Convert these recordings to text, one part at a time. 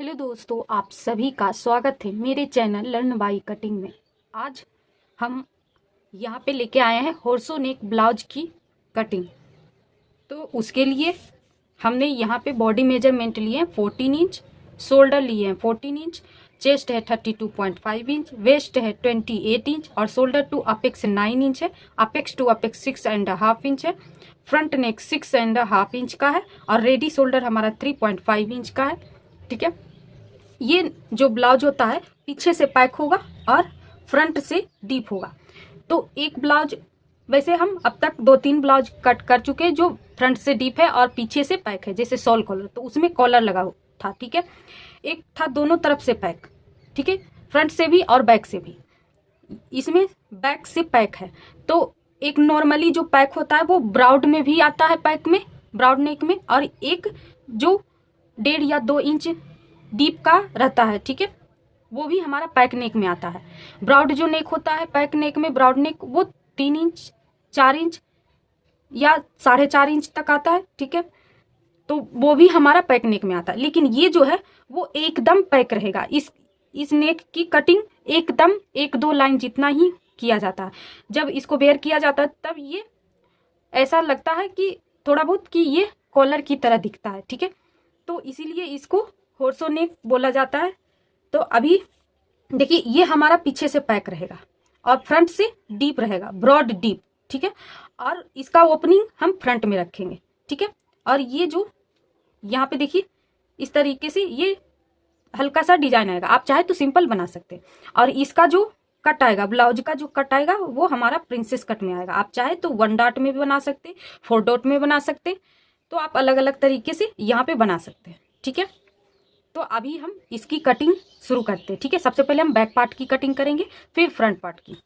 Hello दोस्तों, आप सभी का स्वागत है मेरे चैनल लर्न बाय कटिंग में। आज हम यहाँ पे लेके आए हैं होर्सो नेक ब्लाउज की कटिंग। तो उसके लिए हमने यहाँ पे बॉडी मेजरमेंट लिए हैं 14 इंच, शोल्डर लिए हैं 14 इंच, चेस्ट है 32.5 इंच, वेस्ट है 28 इंच और शोल्डर टू अपेक्स 9 इंच है, अपेक्स टू अपेक्स 6.5 इंच है, फ्रंट नेक 6.5 इंच का है और रेडी शोल्डर हमारा 3.5 इंच का है। ठीक है, ये जो ब्लाउज होता है पीछे से पैक होगा और फ्रंट से डीप होगा। तो एक ब्लाउज, वैसे हम अब तक 2-3 ब्लाउज कट कर चुके हैं जो फ्रंट से डीप है और पीछे से पैक है, जैसे सॉल कॉलर, तो उसमें कॉलर लगा था। ठीक है, एक था दोनों तरफ से पैक, ठीक है, फ्रंट से भी और बैक से भी। इसमें बैक से पैक है। तो एक नॉर्मली जो पैक होता है वो ब्राउड में भी आता है, पैक में, ब्राउड नेक में, और एक जो 1.5 या 2 इंच डीप का रहता है, ठीक है, वो भी हमारा पैक नेक में आता है। ब्राउड जो नेक होता है पैक नेक में, ब्राउड नेक, वो 3 इंच 4 इंच या 4.5 इंच तक आता है। ठीक है, तो वो भी हमारा पैक नेक में आता है। लेकिन ये जो है वो एकदम पैक रहेगा। इस नेक की कटिंग एकदम 1-2 लाइन जितना ही किया जाता है। जब इसको वेयर किया जाता है तब ये ऐसा लगता है कि थोड़ा बहुत कि ये कॉलर की तरह दिखता है। ठीक है, तो इसीलिए इसको होर्सो नेक बोला जाता है। तो अभी देखिए, ये हमारा पीछे से पैक रहेगा और फ्रंट से डीप रहेगा, ब्रॉड डीप। ठीक है, और इसका ओपनिंग हम फ्रंट में रखेंगे। ठीक है, और ये जो यहाँ पे देखिए इस तरीके से ये हल्का सा डिजाइन आएगा। आप चाहे तो सिंपल बना सकते हैं। और इसका जो कट आएगा, ब्लाउज का जो कट आएगा, वो हमारा प्रिंसेस कट में आएगा। आप चाहे तो 1 डॉट में भी बना सकते, 4 डॉट में बना सकते, तो आप अलग अलग तरीके से यहाँ पे बना सकते हैं। ठीक है, तो अभी हम इसकी कटिंग शुरू करते हैं। ठीक है, सबसे पहले हम बैक पार्ट की कटिंग करेंगे, फिर फ्रंट पार्ट की।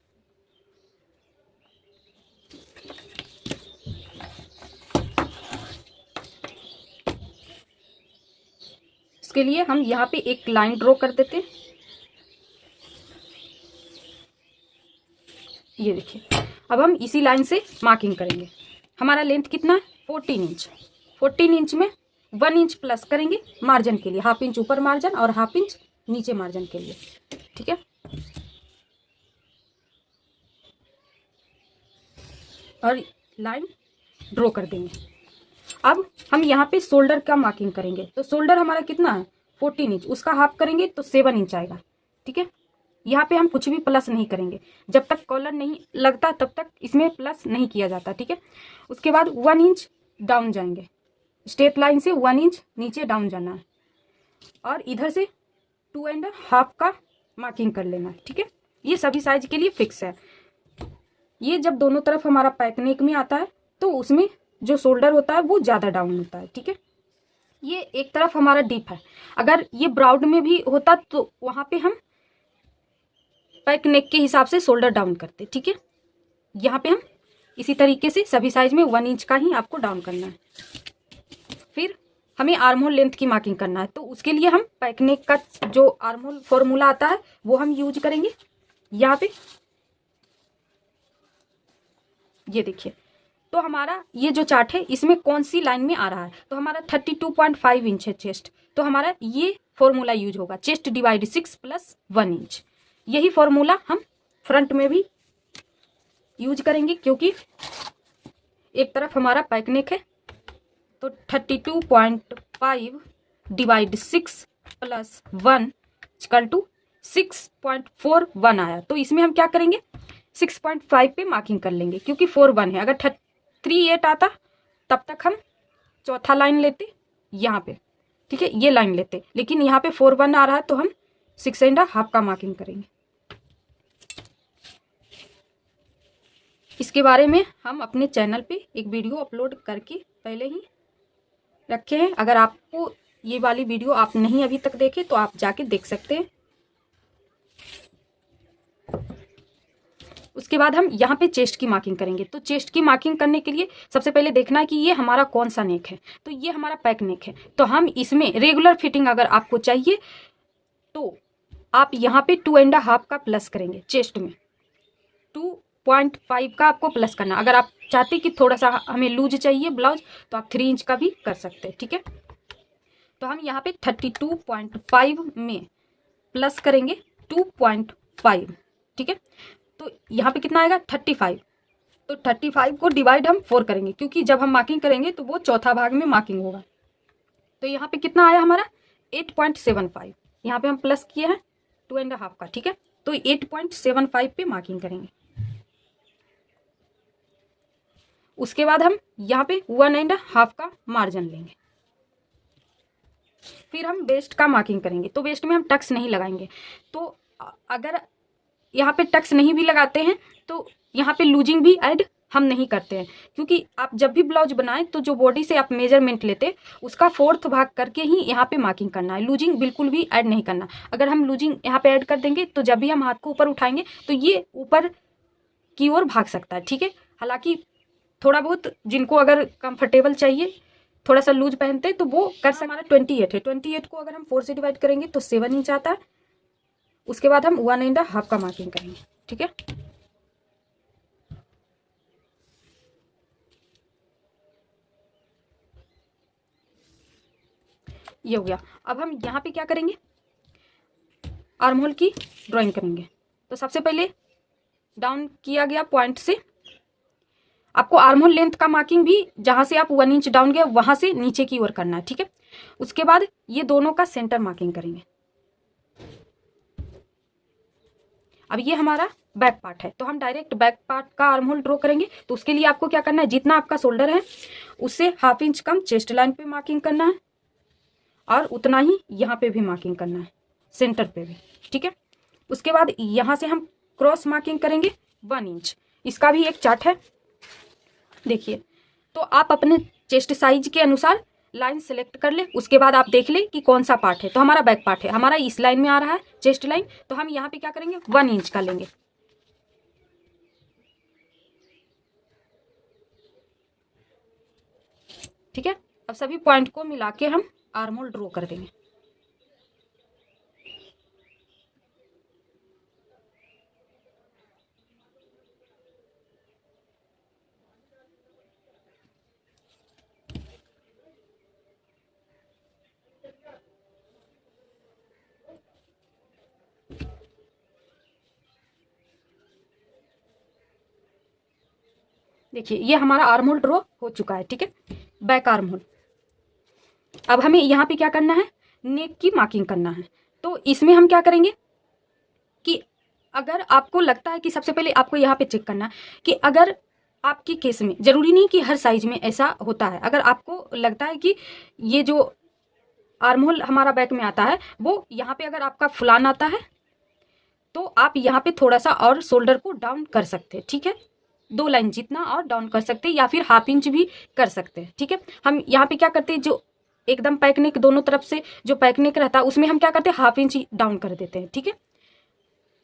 इसके लिए हम यहाँ पे एक लाइन ड्रॉ कर देते हैं। ये देखिए, अब हम इसी लाइन से मार्किंग करेंगे। हमारा लेंथ कितना है? 14 इंच। 14 इंच में 1 इंच प्लस करेंगे मार्जिन के लिए, 1/2 इंच ऊपर मार्जिन और 1/2 इंच नीचे मार्जिन के लिए। ठीक है, और लाइन ड्रॉ कर देंगे। अब हम यहाँ पे शोल्डर का मार्किंग करेंगे। तो शोल्डर हमारा कितना है? 14 इंच, उसका हाफ करेंगे तो 7 इंच आएगा। ठीक है, यहाँ पे हम कुछ भी प्लस नहीं करेंगे। जब तक कॉलर नहीं लगता तब तक इसमें प्लस नहीं किया जाता। ठीक है, उसके बाद 1 इंच डाउन जाएंगे, स्ट्रेट लाइन से 1 इंच नीचे डाउन जाना है और इधर से 2.5 का मार्किंग कर लेना है। ठीक है, ये सभी साइज के लिए फिक्स है। ये जब दोनों तरफ हमारा पैक नेक में आता है तो उसमें जो शोल्डर होता है वो ज़्यादा डाउन होता है। ठीक है, ये एक तरफ हमारा डीप है। अगर ये ब्राउड में भी होता तो वहाँ पे हम पैक नेक के हिसाब से शोल्डर डाउन करते। ठीक है, यहाँ पे हम इसी तरीके से सभी साइज में 1 इंच का ही आपको डाउन करना है। फिर हमें आर्म होल लेंथ की मार्किंग करना है। तो उसके लिए हम पैक नेक का जो आर्म होल फॉर्मूला आता है वो हम यूज करेंगे। यहाँ पे ये देखिए, तो हमारा ये जो चार्ट है इसमें कौन सी लाइन में आ रहा है, तो हमारा 32.5 इंच है चेस्ट, तो हमारा ये फॉर्मूला यूज होगा, चेस्ट डिवाइड 6 + 1 इंच। यही फॉर्मूला हम फ्रंट में भी यूज करेंगे, क्योंकि एक तरफ हमारा पैक नेक है। तो 32.5 डिवाइड 6 + 1 = 6.41 आया। तो इसमें हम क्या करेंगे, 6.5 पे मार्किंग कर लेंगे, क्योंकि 4-1 है। अगर 38 आता तब तक हम चौथा लाइन लेते यहाँ पे। ठीक है, ये लाइन लेते, लेकिन यहाँ पे 4-1 आ रहा है तो हम 6.5 का मार्किंग करेंगे। इसके बारे में हम अपने चैनल पे एक वीडियो अपलोड करके पहले ही रखे हैं। अगर आपको ये वाली वीडियो आप नहीं अभी तक देखे तो आप जाके देख सकते हैं। उसके बाद हम यहाँ पे चेस्ट की मार्किंग करेंगे। तो चेस्ट की मार्किंग करने के लिए सबसे पहले देखना है कि ये हमारा कौन सा नेक है। तो ये हमारा पैक नेक है, तो हम इसमें रेगुलर फिटिंग अगर आपको चाहिए तो आप यहाँ पे 2.5 का प्लस करेंगे। चेस्ट में 2.5 का आपको प्लस करना। अगर आप चाहते कि थोड़ा सा हमें लूज चाहिए ब्लाउज तो आप 3 इंच का भी कर सकते हैं। ठीक है, तो हम यहाँ पे 32.5 में प्लस करेंगे 2.5, ठीक है। तो यहाँ पे कितना आएगा 35। तो 35 को डिवाइड हम 4 करेंगे, क्योंकि जब हम मार्किंग करेंगे तो वो चौथा भाग में मार्किंग होगा। तो यहाँ पे कितना आया हमारा 8.75। यहाँ पे हम प्लस किए हैं 2.5 का, ठीक है। तो 8.75 पे मार्किंग करेंगे। उसके बाद हम यहाँ पे 1.5 का मार्जिन लेंगे। फिर हम वेस्ट का मार्किंग करेंगे। तो वेस्ट में हम टक्स नहीं लगाएंगे। तो अगर यहाँ पे टक्स नहीं भी लगाते हैं तो यहाँ पे लूजिंग भी ऐड हम नहीं करते हैं, क्योंकि आप जब भी ब्लाउज बनाएं तो जो बॉडी से आप मेजरमेंट लेते उसका 4th भाग करके ही यहाँ पे मार्किंग करना है। लूजिंग बिल्कुल भी ऐड नहीं करना। अगर हम लूजिंग यहाँ पे ऐड कर देंगे तो जब भी हम हाथ को ऊपर उठाएंगे तो ये ऊपर की ओर भाग सकता है, ठीक है। हालांकि थोड़ा बहुत जिनको अगर कंफर्टेबल चाहिए थोड़ा सा लूज पहनते तो वो कर सकते। हमारा 28 है। 28 को अगर हम 4 से डिवाइड करेंगे तो 7 इंच आता है। उसके बाद हम 1.5 का मार्किंग करेंगे, ठीक है। ये हो गया। अब हम यहाँ पे क्या करेंगे, आर्म होल की ड्राइंग करेंगे। तो सबसे पहले डाउन किया गया पॉइंट से आपको आर्म होल लेंथ का मार्किंग भी जहां से आप 1 इंच डाउन गए वहां से नीचे की ओर करना है, ठीक है। उसके बाद ये दोनों का सेंटर मार्किंग करेंगे। अब ये हमारा बैक पार्ट है, तो हम डायरेक्ट बैक पार्ट का आर्म होल ड्रॉ करेंगे। तो उसके लिए आपको क्या करना है, जितना आपका शोल्डर है उससे 1/2 इंच कम चेस्ट लाइन पे मार्किंग करना है और उतना ही यहाँ पे भी मार्किंग करना है, सेंटर पे भी, ठीक है। उसके बाद यहाँ से हम क्रॉस मार्किंग करेंगे 1 इंच। इसका भी एक चार्ट है, देखिए। तो आप अपने चेस्ट साइज के अनुसार लाइन सेलेक्ट कर ले। उसके बाद आप देख ले कि कौन सा पार्ट है। तो हमारा बैक पार्ट है, हमारा इस लाइन में आ रहा है चेस्ट लाइन। तो हम यहाँ पे क्या करेंगे 1 इंच का लेंगे, ठीक है। अब सभी पॉइंट को मिला के हम आर्म होल ड्रॉ कर देंगे। देखिए ये हमारा आर्म होल ड्रॉ हो चुका है, ठीक है, बैक आर्म होल। अब हमें यहाँ पे क्या करना है, नेक की मार्किंग करना है। तो इसमें हम क्या करेंगे कि अगर आपको लगता है कि सबसे पहले आपको यहाँ पे चेक करना कि अगर आपके केस में, जरूरी नहीं कि हर साइज में ऐसा होता है, अगर आपको लगता है कि ये जो आर्म होल हमारा बैक में आता है वो यहाँ पे अगर आपका फुलान आता है तो आप यहाँ पे थोड़ा सा और शोल्डर को डाउन कर सकते हैं, ठीक है। 2 लाइन जितना और डाउन कर सकते हैं या फिर 1/2 इंच भी कर सकते हैं, ठीक है। हम यहाँ पे क्या करते हैं, जो एकदम पैक नेक दोनों तरफ से जो पैक नेक रहता है उसमें हम क्या करते हैं 1/2 इंच डाउन कर देते हैं, ठीक है।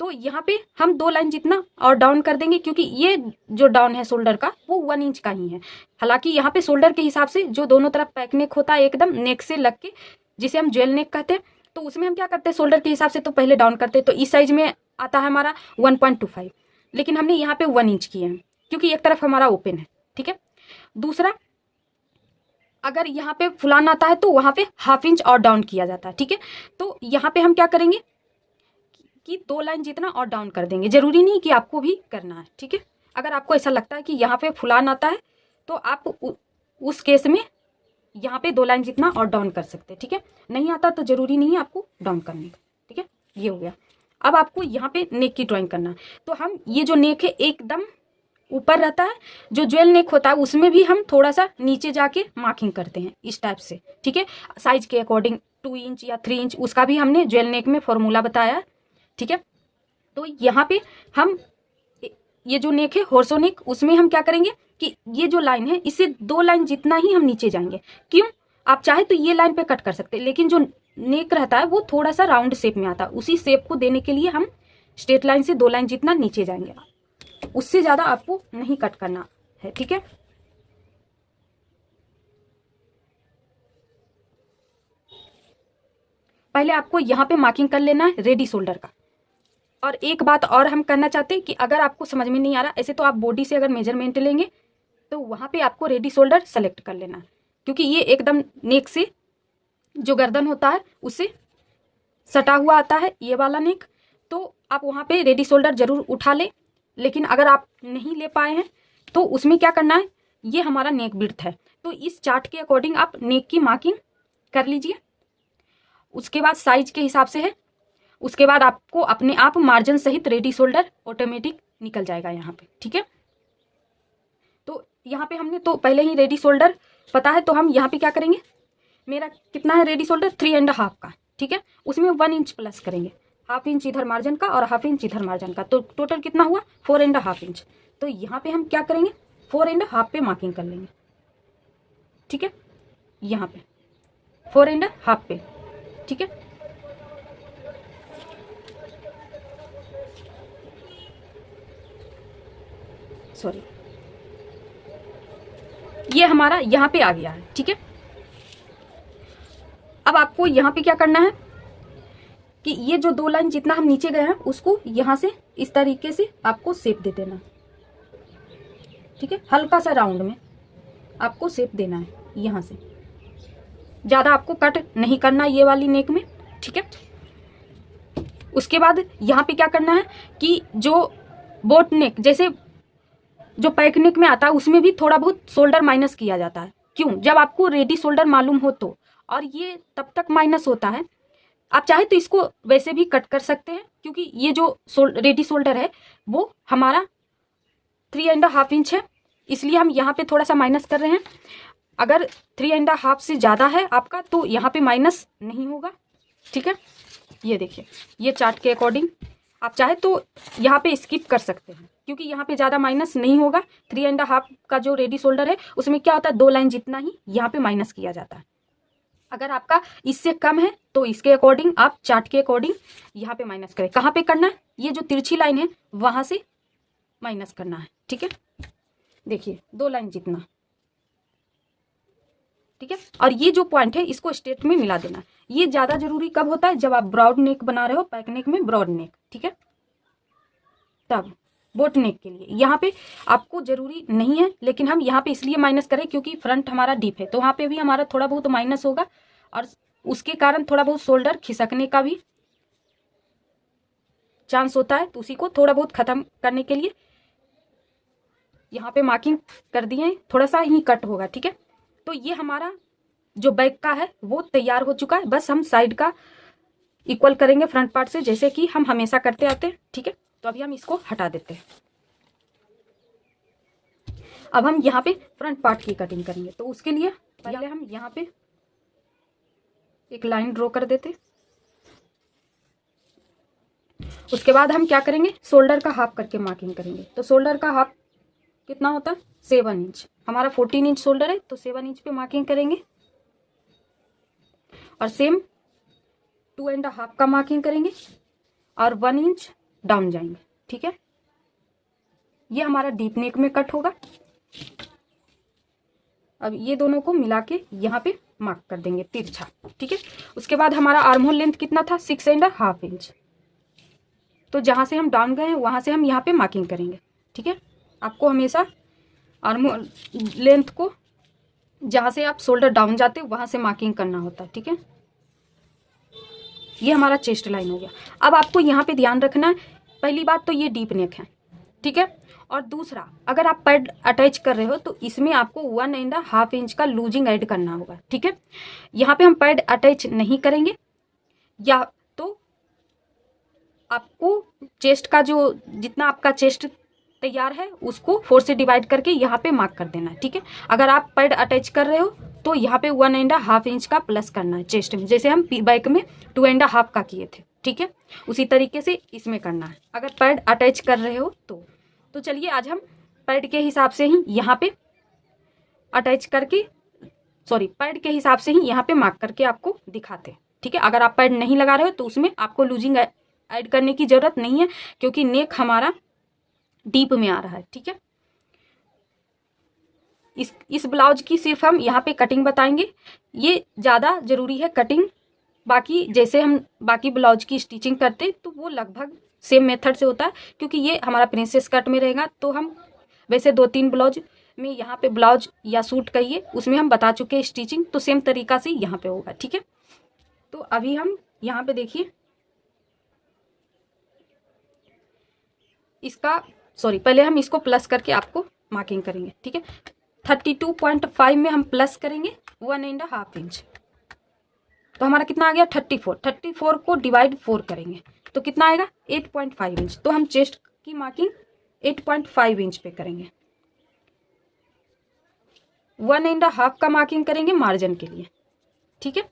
तो यहाँ पे हम 2 लाइन जितना और डाउन कर देंगे, क्योंकि ये जो डाउन है शोल्डर का वो 1 इंच का ही है। हालांकि यहाँ पे शोल्डर के हिसाब से जो दोनों तरफ पैक नेक होता है एकदम नेक से लग के, जिसे हम ज्वेल नेक कहते हैं, तो उसमें हम क्या करते हैं शोल्डर के हिसाब से तो पहले डाउन करते हैं। तो इस साइज में आता है हमारा 1.25, लेकिन हमने यहाँ पे 1 इंच किए हैं क्योंकि एक तरफ हमारा ओपन है, ठीक है। दूसरा, अगर यहाँ पे फुलान आता है तो वहाँ पे 1/2 इंच और डाउन किया जाता है, ठीक है। तो यहाँ पे हम क्या करेंगे कि 2 लाइन जितना और डाउन कर देंगे। जरूरी नहीं कि आपको भी करना है, ठीक है। अगर आपको ऐसा लगता है कि यहाँ पे फुलान आता है तो आप उस केस में यहाँ पे 2 लाइन जितना और डाउन कर सकते हैं, ठीक है। नहीं आता तो जरूरी नहीं है आपको डाउन करने का, ठीक है। ये हो गया। अब आपको यहाँ पे नेक की ड्राइंग करना है। तो हम ये जो नेक है एकदम ऊपर रहता है, जो ज्वेल नेक होता है उसमें भी हम थोड़ा सा नीचे जाके मार्किंग करते हैं इस टाइप से, ठीक है। साइज के अकॉर्डिंग 2 इंच या 3 इंच उसका भी हमने ज्वेल नेक में फॉर्मूला बताया है, ठीक है। तो यहाँ पे हम ये जो नेक है हॉर्सो नेक, उसमें हम क्या करेंगे कि ये जो लाइन है इससे 2 लाइन जितना ही हम नीचे जाएंगे। क्यों, आप चाहे तो ये लाइन पे कट कर सकते हैं, लेकिन जो नेक रहता है वो थोड़ा सा राउंड शेप में आता है। उसी शेप को देने के लिए हम स्ट्रेट लाइन से 2 लाइन जितना नीचे जाएंगे, उससे ज्यादा आपको नहीं कट करना है, ठीक है। पहले आपको यहाँ पे मार्किंग कर लेना है रेडी शोल्डर का। और एक बात और हम करना चाहते हैं कि अगर आपको समझ में नहीं आ रहा, ऐसे तो आप बॉडी से अगर मेजरमेंट लेंगे तो वहाँ पे आपको रेडी शोल्डर सेलेक्ट कर लेना है, क्योंकि ये एकदम नेक से जो गर्दन होता है उससे सटा हुआ आता है ये वाला नेक। तो आप वहाँ पे रेडी शोल्डर जरूर उठा लें, लेकिन अगर आप नहीं ले पाए हैं तो उसमें क्या करना है, ये हमारा नेक विड्थ है, तो इस चार्ट के अकॉर्डिंग आप नेक की मार्किंग कर लीजिए। उसके बाद साइज के हिसाब से है, उसके बाद आपको अपने आप मार्जिन सहित रेडी शोल्डर ऑटोमेटिक निकल जाएगा यहाँ पे, ठीक है। तो यहाँ पे हमने तो पहले ही रेडी शोल्डर पता है, तो हम यहाँ पे क्या करेंगे, मेरा कितना है रेडी शोल्डर 3.5 का, ठीक है। उसमें 1 इंच प्लस करेंगे, 1/2 इंच इधर मार्जिन का और 1/2 इंच इधर मार्जिन का, तो टोटल कितना हुआ 4.5 इंच। तो यहाँ पे हम क्या करेंगे 4.5 पे मार्किंग कर लेंगे, ठीक है। यहाँ पे 4.5 पे, ठीक है। सॉरी, ये हमारा यहाँ पे आ गया है, ठीक है। अब आपको यहाँ पे क्या करना है कि ये जो 2 लाइन जितना हम नीचे गए हैं उसको यहाँ से इस तरीके से आपको शेप दे देना, ठीक है। हल्का सा राउंड में आपको शेप देना है, यहाँ से ज़्यादा आपको कट नहीं करना ये वाली नेक में, ठीक है। उसके बाद यहाँ पे क्या करना है कि जो बोट नेक जैसे जो पैक नेक में आता है उसमें भी थोड़ा बहुत शोल्डर माइनस किया जाता है। क्यों? जब आपको रेडी शोल्डर मालूम हो तो, और ये तब तक माइनस होता है, आप चाहे तो इसको वैसे भी कट कर सकते हैं, क्योंकि ये जो रेडी शोल्डर है वो हमारा 3.5 इंच है, इसलिए हम यहाँ पे थोड़ा सा माइनस कर रहे हैं। अगर 3.5 से ज़्यादा है आपका तो यहाँ पे माइनस नहीं होगा, ठीक है। ये देखिए, ये चार्ट के अकॉर्डिंग आप चाहे तो यहाँ पे स्किप कर सकते हैं, क्योंकि यहाँ पे ज़्यादा माइनस नहीं होगा। 3.5 का जो रेडी शोल्डर है उसमें क्या होता है 2 लाइन जितना ही यहाँ पे माइनस किया जाता है। अगर आपका इससे कम है तो इसके अकॉर्डिंग आप चार्ट के अकॉर्डिंग यहाँ पे माइनस करें। कहाँ पे करना है, ये जो तिरछी लाइन है वहाँ से माइनस करना है, ठीक है। देखिए 2 लाइन जितना, ठीक है। और ये जो पॉइंट है इसको स्ट्रेट में मिला देना। ये ज़्यादा जरूरी कब होता है, जब आप ब्रॉड नेक बना रहे हो, पैक नेक में ब्रॉड नेक, ठीक है। तब बोट नेक के लिए यहाँ पे आपको जरूरी नहीं है, लेकिन हम यहाँ पे इसलिए माइनस करें क्योंकि फ्रंट हमारा डीप है, तो वहाँ पे भी हमारा थोड़ा बहुत माइनस होगा और उसके कारण थोड़ा बहुत शोल्डर खिसकने का भी चांस होता है। तो उसी को थोड़ा बहुत खत्म करने के लिए यहाँ पे मार्किंग कर दिए, थोड़ा सा ही कट होगा, ठीक है। तो ये हमारा जो बैक का है वो तैयार हो चुका है, बस हम साइड का इक्वल करेंगे फ्रंट पार्ट से, जैसे कि हम हमेशा करते आते हैं, ठीक है। तो अभी हम इसको हटा देते हैं। अब हम यहाँ पे फ्रंट पार्ट की कटिंग करेंगे, तो उसके लिए पहले हम यहाँ पे एक लाइन ड्रॉ कर देते। उसके बाद हम क्या करेंगे, शोल्डर का हाफ करके मार्किंग करेंगे। तो शोल्डर का हाफ कितना होता है 7 इंच, हमारा 14 इंच शोल्डर है, तो 7 इंच पे मार्किंग करेंगे और सेम 2.5 का मार्किंग करेंगे और 1 इंच डाउन जाएंगे, ठीक है। ये हमारा डीप नेक में कट होगा। अब ये दोनों को मिला के यहाँ पे मार्क कर देंगे तिरछा, ठीक है। उसके बाद हमारा आर्म होल लेंथ कितना था 6.5 इंच, तो जहाँ से हम डाउन गए हैं वहाँ से हम यहाँ पे मार्किंग करेंगे, ठीक है। आपको हमेशा आर्म होल लेंथ को जहाँ से आप शोल्डर डाउन जाते हो वहाँ से मार्किंग करना होता है, ठीक है। ये हमारा चेस्ट लाइन हो गया। अब आपको यहाँ पे ध्यान रखना है, पहली बात तो ये डीप नेक है, ठीक है। और दूसरा, अगर आप पैड अटैच कर रहे हो तो इसमें आपको 1.5 इंच का लूजिंग ऐड करना होगा, ठीक है। यहाँ पे हम पैड अटैच नहीं करेंगे, या तो आपको चेस्ट का जो जितना आपका चेस्ट तैयार है उसको 4 से डिवाइड करके यहाँ पे मार्क कर देना है, ठीक है। अगर आप पैड अटैच कर रहे हो तो यहाँ पे 1.5 इंच का प्लस करना है चेस्ट में, जैसे हम बैक में 2.5 का किए थे, ठीक है। उसी तरीके से इसमें करना है अगर पैड अटैच कर रहे हो तो चलिए आज हम पैड के हिसाब से ही यहाँ पे अटैच करके पैड के हिसाब से ही यहाँ पे मार्क करके आपको दिखाते हैं, ठीक है। अगर आप पैड नहीं लगा रहे हो तो उसमें आपको लूजिंग ऐड करने की जरूरत नहीं है, क्योंकि नेक हमारा डीप में आ रहा है, ठीक है। इस ब्लाउज की सिर्फ हम यहाँ पे कटिंग बताएंगे, ये ज़्यादा जरूरी है कटिंग। बाकी जैसे हम बाकी ब्लाउज की स्टिचिंग करते तो वो लगभग सेम मेथड से होता है, क्योंकि ये हमारा प्रिंसेस कट में रहेगा। तो हम वैसे 2-3 ब्लाउज में यहाँ पे ब्लाउज या सूट कहिए उसमें हम बता चुके हैं स्टिचिंग, तो सेम तरीका से यहाँ पे होगा। ठीक है, तो अभी हम यहाँ पे देखिए इसका पहले हम इसको प्लस करके आपको मार्किंग करेंगे। ठीक है, 32.5 में हम प्लस करेंगे 1.5 इंच, तो हमारा कितना आ गया 34 को डिवाइड 4 करेंगे तो कितना आएगा 8.5 इंच। तो हम चेस्ट की मार्किंग 8.5 इंच पे करेंगे। 1.5 का मार्किंग करेंगे मार्जिन के लिए। ठीक है,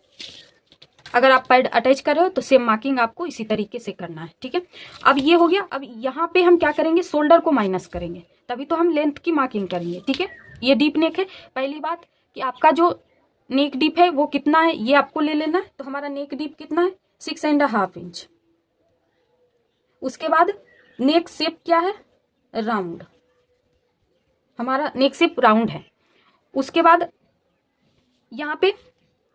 अगर आप पैड अटैच कर रहे हो तो सेम मार्किंग आपको इसी तरीके से करना है। ठीक है, अब ये हो गया। अब यहाँ पे हम क्या करेंगे, शोल्डर को माइनस करेंगे, तभी तो हम लेंथ की मार्किंग करेंगे। ठीक है, ये डीप नेक है। पहली बात कि आपका जो नेक डीप है वो कितना है ये आपको ले लेना है। तो हमारा नेक डीप कितना है 6.5 इंच। उसके बाद नेक शेप क्या है, राउंड, हमारा नेक शेप राउंड है। उसके बाद यहाँ पे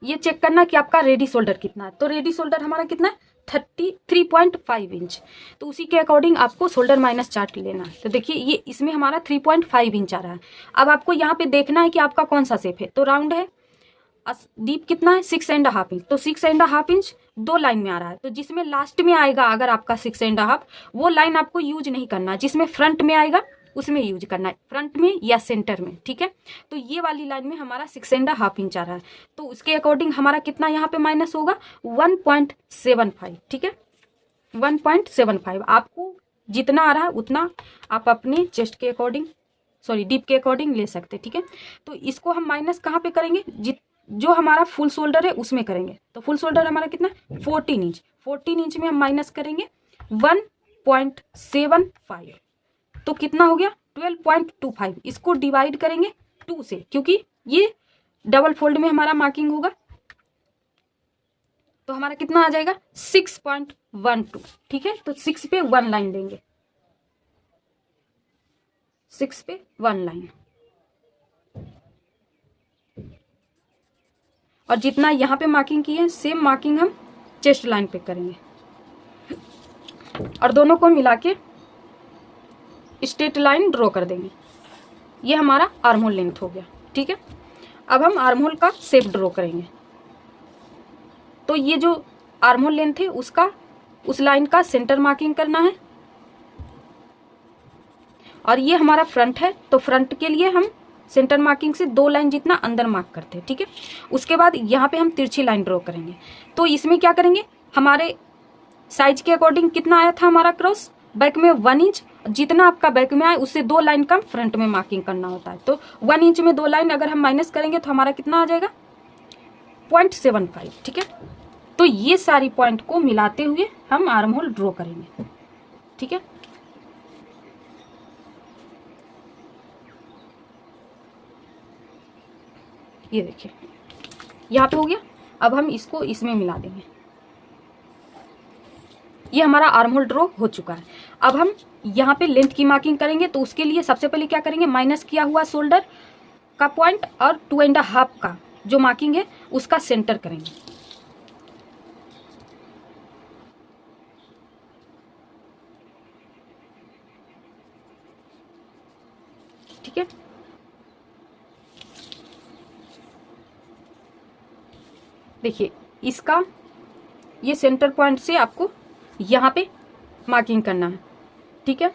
ये चेक करना कि आपका रेडी शोल्डर कितना है। तो रेडी शोल्डर हमारा कितना है 33.5 इंच। तो उसी के अकॉर्डिंग आपको शोल्डर माइनस चार्ट लेना है। तो देखिए ये इसमें हमारा 3.5 इंच आ रहा है। अब आपको यहाँ पे देखना है कि आपका कौन सा शेप है। तो राउंड है, डीप कितना है 6.5 इंच। तो 6.5 इंच 2 लाइन में आ रहा है। तो जिसमें लास्ट में आएगा अगर आपका 6.5, वो लाइन आपको यूज नहीं करना। जिसमें फ्रंट में आएगा उसमें यूज करना है, फ्रंट में या सेंटर में। ठीक है, तो ये वाली लाइन में हमारा 6.5 इंच आ रहा है। तो उसके अकॉर्डिंग हमारा कितना यहाँ पे माइनस होगा 1.75। ठीक है, 1.75। आपको जितना आ रहा है उतना आप अपने चेस्ट के अकॉर्डिंग डीप के अकॉर्डिंग ले सकते। ठीक है, तो इसको हम माइनस कहाँ पे करेंगे, जो हमारा फुल शोल्डर है उसमें करेंगे। तो फुल शोल्डर हमारा कितना 14 इंच। 14 इंच में हम माइनस करेंगे 1.75, तो कितना हो गया 12.25। इसको डिवाइड करेंगे 2 से, क्योंकि ये डबल फोल्ड में हमारा मार्किंग होगा। तो हमारा कितना आ जाएगा 6.12। ठीक है, तो 6 पे 1 लाइन देंगे, 6 पे 1 लाइन। और जितना यहाँ पे मार्किंग की है सेम मार्किंग हम चेस्ट लाइन पे करेंगे और दोनों को मिला के स्ट्रेट लाइन ड्रॉ कर देंगे। ये हमारा आर्म होल लेंथ हो गया। ठीक है, अब हम आर्म होल का शेप ड्रॉ करेंगे। तो ये जो आर्म होल लेंथ है उसका उस लाइन का सेंटर मार्किंग करना है। और ये हमारा फ्रंट है, तो फ्रंट के लिए हम सेंटर मार्किंग से 2 लाइन जितना अंदर मार्क करते हैं। ठीक है, उसके बाद यहाँ पे हम तिरछी लाइन ड्रॉ करेंगे। तो इसमें क्या करेंगे, हमारे साइज के अकॉर्डिंग कितना आया था हमारा क्रॉस, बैक में 1 इंच। जितना आपका बैक में आए उससे 2 लाइन कम फ्रंट में मार्किंग करना होता है। तो 1 इंच में 2 लाइन अगर हम माइनस करेंगे तो हमारा कितना आ जाएगा 0.75। ठीक है, तो ये सारी पॉइंट को मिलाते हुए हम आर्म होल ड्रॉ करेंगे। ठीक है, ये देखिए यहाँ पे हो गया। अब हम इसको इसमें मिला देंगे। ये हमारा आर्म होल ड्रॉ हो चुका है। अब हम यहाँ पे लेंथ की मार्किंग करेंगे। तो उसके लिए सबसे पहले क्या करेंगे, माइनस किया हुआ शोल्डर का पॉइंट और 2.5 का जो मार्किंग है उसका सेंटर करेंगे। ठीक है, देखिए इसका ये सेंटर पॉइंट से आपको यहाँ पे मार्किंग करना है। ठीक है,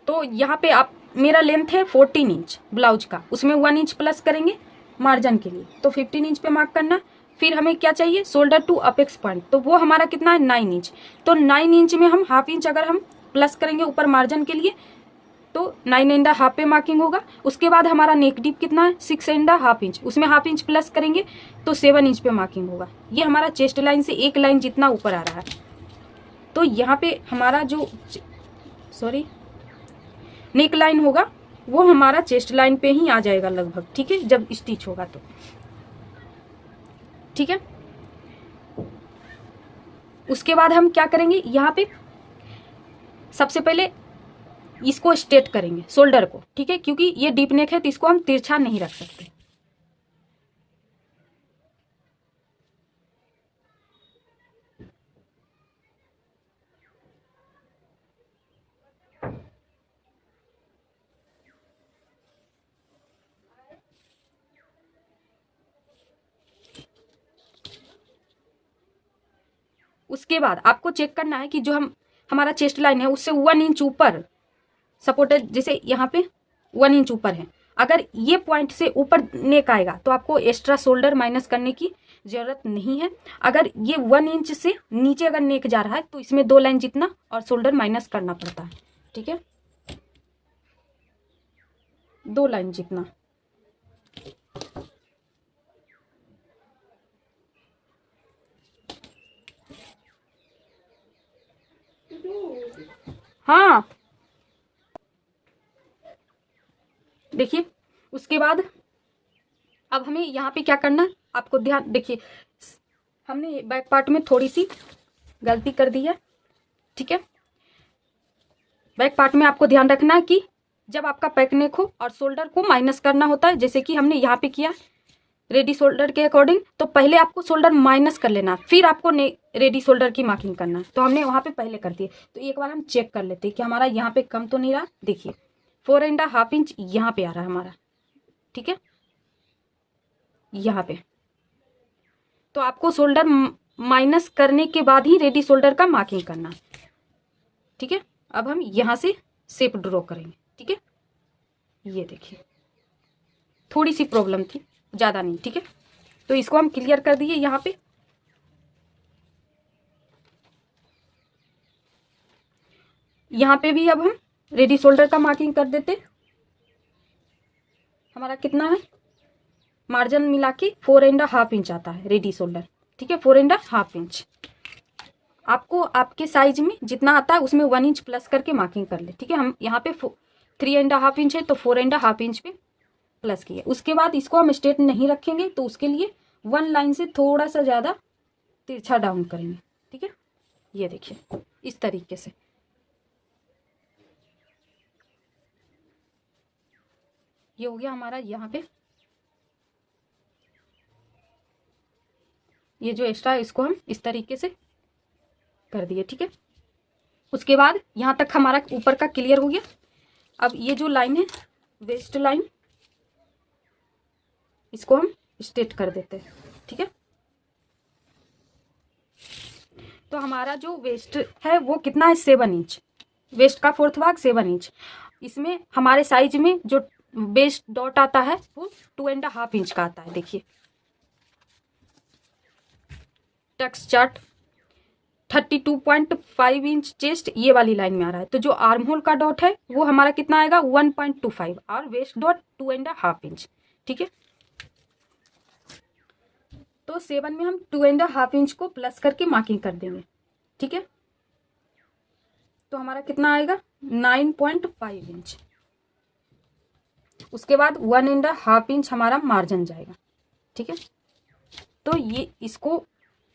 तो यहाँ पे आप मेरा लेंथ है 14 इंच ब्लाउज का, उसमें 1 इंच प्लस करेंगे मार्जिन के लिए, तो 15 इंच पे मार्क करना। फिर हमें क्या चाहिए, शोल्डर टू अपेक्स पॉइंट, तो वो हमारा कितना है 9 इंच। तो 9 इंच में हम हाफ इंच अगर हम प्लस करेंगे ऊपर मार्जिन के लिए तो 9.5 पे मार्किंग होगा। उसके बाद हमारा नेक डीप कितना है 6.5 इंच, उसमें हाफ इंच प्लस करेंगे तो 7 इंच पे मार्किंग होगा। ये हमारा चेस्ट लाइन से 1 लाइन जितना ऊपर आ रहा है। तो यहाँ पे हमारा जो नेक लाइन होगा वो हमारा चेस्ट लाइन पे ही आ जाएगा लगभग। ठीक है, जब स्टिच होगा तो। ठीक है, उसके बाद हम क्या करेंगे, यहाँ पे सबसे पहले इसको स्ट्रेट करेंगे शोल्डर को। ठीक है, क्योंकि ये डीप नेक है तो इसको हम तिरछा नहीं रख सकते। उसके बाद आपको चेक करना है कि जो हमारा चेस्ट लाइन है उससे 1 इंच ऊपर सपोर्टेड, जैसे यहाँ पे 1 इंच ऊपर है, अगर ये पॉइंट से ऊपर नेक आएगा तो आपको एक्स्ट्रा शोल्डर माइनस करने की जरूरत नहीं है। अगर ये 1 इंच से नीचे अगर नेक जा रहा है तो इसमें 2 लाइन जितना और शोल्डर माइनस करना पड़ता है, ठीक है, 2 लाइन जितना। हाँ देखिए, उसके बाद अब हमें यहाँ पे क्या करना है, आपको ध्यान देखिए, हमने बैक पार्ट में थोड़ी सी गलती कर दी है, ठीक है। बैक पार्ट में आपको ध्यान रखना है कि जब आपका पैक नेक हो और शोल्डर को माइनस करना होता है, जैसे कि हमने यहाँ पे किया रेडी शोल्डर के अकॉर्डिंग, तो पहले आपको शोल्डर माइनस कर लेना, फिर आपको रेडी शोल्डर की मार्किंग करना है। तो हमने वहाँ पे पहले कर दिए, तो एक बार हम चेक कर लेते हैं कि हमारा यहाँ पे कम तो नहीं रहा। देखिए 4.5 इंच यहाँ पे आ रहा है हमारा, ठीक है, यहाँ पे। तो आपको शोल्डर माइनस करने के बाद ही रेडी शोल्डर का मार्किंग करना, ठीक है। अब हम यहाँ से शेप ड्रॉ करेंगे, ठीक है। ये देखिए थोड़ी सी प्रॉब्लम थी, ज़्यादा नहीं, ठीक है। तो इसको हम क्लियर कर दिए। यहाँ पे भी अब हम रेडी शोल्डर का मार्किंग कर देते। हमारा कितना है, मार्जिन मिला के 4.5 इंच आता है रेडी शोल्डर, ठीक है, 4.5 इंच। आपको आपके साइज में जितना आता है उसमें 1 इंच प्लस करके मार्किंग कर ले, ठीक है। हम यहाँ पे 3.5 इंच है तो 4.5 इंच पे प्लस किए। उसके बाद इसको हम स्ट्रेट नहीं रखेंगे, तो उसके लिए 1 लाइन से थोड़ा सा ज़्यादा तिरछा डाउन करेंगे, ठीक है। ये देखिए इस तरीके से। ये हो गया हमारा यहाँ पे, ये जो एक्स्ट्रा है इसको हम इस तरीके से कर दिए, ठीक है। उसके बाद यहाँ तक हमारा ऊपर का क्लियर हो गया। अब ये जो लाइन है वेस्ट लाइन, इसको हम स्ट्रेट कर देते हैं, ठीक है। तो हमारा जो वेस्ट है वो कितना है, 7 इंच। वेस्ट का 4th भाग 7 इंच। इसमें हमारे साइज में जो वेस्ट डॉट आता है वो 2.5 इंच का आता है। देखिए टक्स चार्ट 32.5 इंच चेस्ट ये वाली लाइन में आ रहा है। तो जो आर्म होल का डॉट है वो हमारा कितना आएगा, 1.25 और वेस्ट डॉट 2.5 इंच, ठीक है। तो 7 में हम 2.5 इंच को प्लस करके मार्किंग कर देंगे, ठीक है। तो हमारा कितना आएगा, 9.5 इंच। उसके बाद 1.5 इंच हमारा मार्जिन जाएगा, ठीक है। तो ये इसको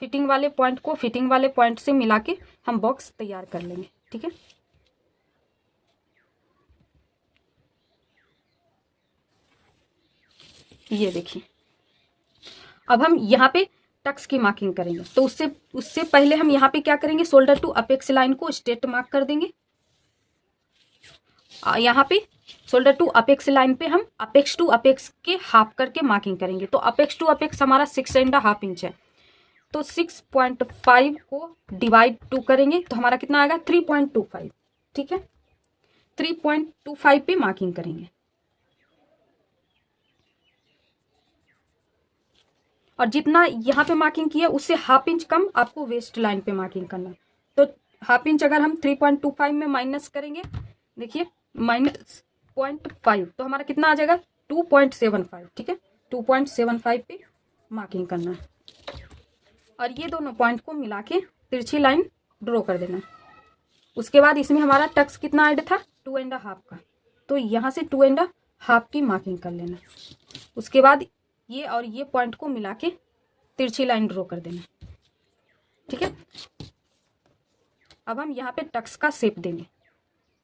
फिटिंग वाले पॉइंट को फिटिंग वाले पॉइंट से मिला के हम बॉक्स तैयार कर लेंगे, ठीक है। ये देखिए अब हम यहाँ पे टक्स की मार्किंग करेंगे। तो उससे पहले हम यहाँ पे क्या करेंगे, शोल्डर टू अपेक्स लाइन को स्ट्रेट मार्क कर देंगे। यहाँ पे शोल्डर टू अपेक्स लाइन पे हम अपेक्स टू अपेक्स के हाफ करके मार्किंग करेंगे। तो अपेक्स टू अपेक्स हमारा 6.5 इंच है, तो 6.5 को डिवाइड 2 करेंगे तो हमारा कितना आएगा, 3.25, ठीक है। 3.25 पे मार्किंग करेंगे। और जितना यहाँ पे मार्किंग किया उससे हाफ इंच कम आपको वेस्ट लाइन पे मार्किंग करना है। तो हाफ इंच अगर हम 3.25 में माइनस करेंगे, देखिए -0.5, तो हमारा कितना आ जाएगा, 2.75, ठीक है। 2.75 पे मार्किंग करना है और ये दोनों पॉइंट को मिला के तिरछी लाइन ड्रॉ कर देना। उसके बाद इसमें हमारा टक्स कितना ऐड था, 2.5 का, तो यहाँ से 2.5 की मार्किंग कर लेना। उसके बाद ये और ये पॉइंट को मिला के तिरछी लाइन ड्रॉ कर देना, ठीक है। अब हम यहाँ पे टक्स का शेप देंगे,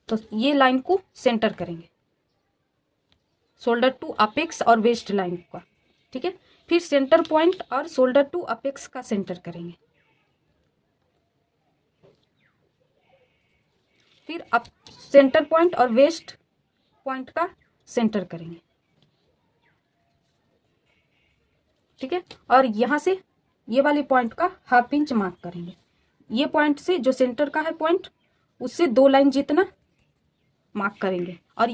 तो ये लाइन को सेंटर करेंगे, शोल्डर टू अपेक्स और वेस्ट लाइन का, ठीक है। फिर सेंटर पॉइंट और शोल्डर टू अपेक्स का सेंटर करेंगे। फिर अप सेंटर पॉइंट और वेस्ट पॉइंट का सेंटर करेंगे, ठीक है। और यहाँ से ये वाले पॉइंट का हाफ इंच मार्क करेंगे। ये पॉइंट से जो सेंटर का है पॉइंट, उससे 2 लाइन जितना मार्क करेंगे और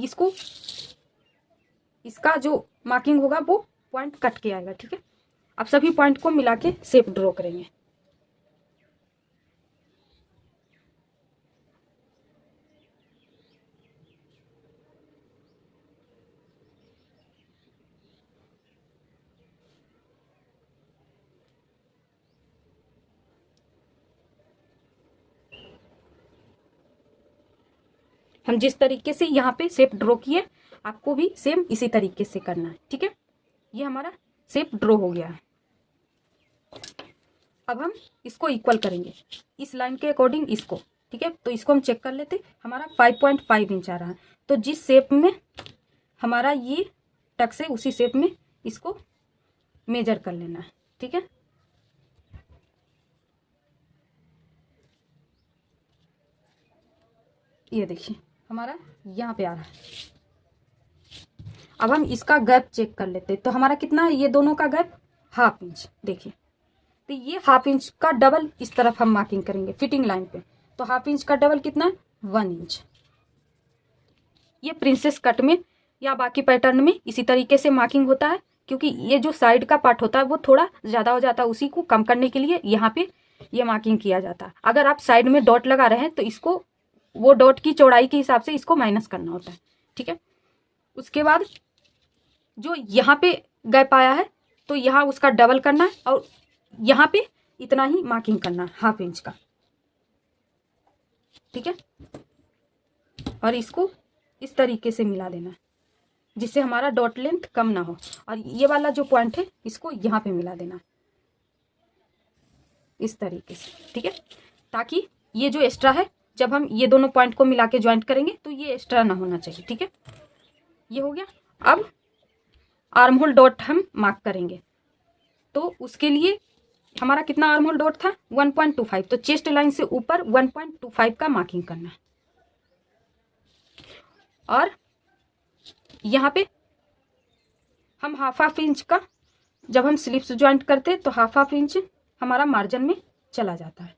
इसका जो मार्किंग होगा वो पॉइंट कट के आएगा। ठीक है, अब सभी पॉइंट को मिला के शेप ड्रॉ करेंगे। हम जिस तरीके से यहाँ पे शेप ड्रॉ किए, आपको भी सेम इसी तरीके से करना है। ठीक है, ये हमारा शेप ड्रॉ हो गया है। अब हम इसको इक्वल करेंगे इस लाइन के अकॉर्डिंग इसको। ठीक है, तो इसको हम चेक कर लेते। हमारा 5.5 इंच आ रहा है, तो जिस शेप में हमारा ये टक्स है उसी शेप में इसको मेजर कर लेना है। ठीक है, ये देखिए हमारा यहाँ पे आ रहा है। अब हम इसका गैप चेक कर लेते हैं। तो हमारा कितना है, ये दोनों का गैप 1/2 इंच। देखिए, तो ये 1/2 इंच का डबल इस तरफ हम मार्किंग करेंगे फिटिंग लाइन पे। तो 1/2 इंच का डबल कितना है, 1 इंच। ये प्रिंसेस कट में या बाकी पैटर्न में इसी तरीके से मार्किंग होता है, क्योंकि ये जो साइड का पार्ट होता है वो थोड़ा ज़्यादा हो जाता है, उसी को कम करने के लिए यहाँ पे ये मार्किंग किया जाता है। अगर आप साइड में डॉट लगा रहे हैं तो इसको वो डॉट की चौड़ाई के हिसाब से इसको माइनस करना होता है। ठीक है, उसके बाद जो यहाँ पे गैप आया है तो यहाँ उसका डबल करना है और यहाँ पे इतना ही मार्किंग करना है 1/2 इंच का। ठीक है, और इसको इस तरीके से मिला देना है जिससे हमारा डॉट लेंथ कम ना हो। और ये वाला जो पॉइंट है इसको यहाँ पे मिला देना इस तरीके से। ठीक है, ताकि ये जो एक्स्ट्रा है जब हम ये दोनों पॉइंट को मिला के ज्वाइंट करेंगे तो ये एक्स्ट्रा ना होना चाहिए। ठीक है, ये हो गया। अब आर्म होल डॉट हम मार्क करेंगे। तो उसके लिए हमारा कितना आर्म होल डॉट था, 1.25। तो चेस्ट लाइन से ऊपर 1.25 का मार्किंग करना है। और यहाँ पे हम 1/2 इंच का जब हम स्लिप्स ज्वाइंट करते हैं तो 1/2 इंच हमारा मार्जिन में चला जाता है।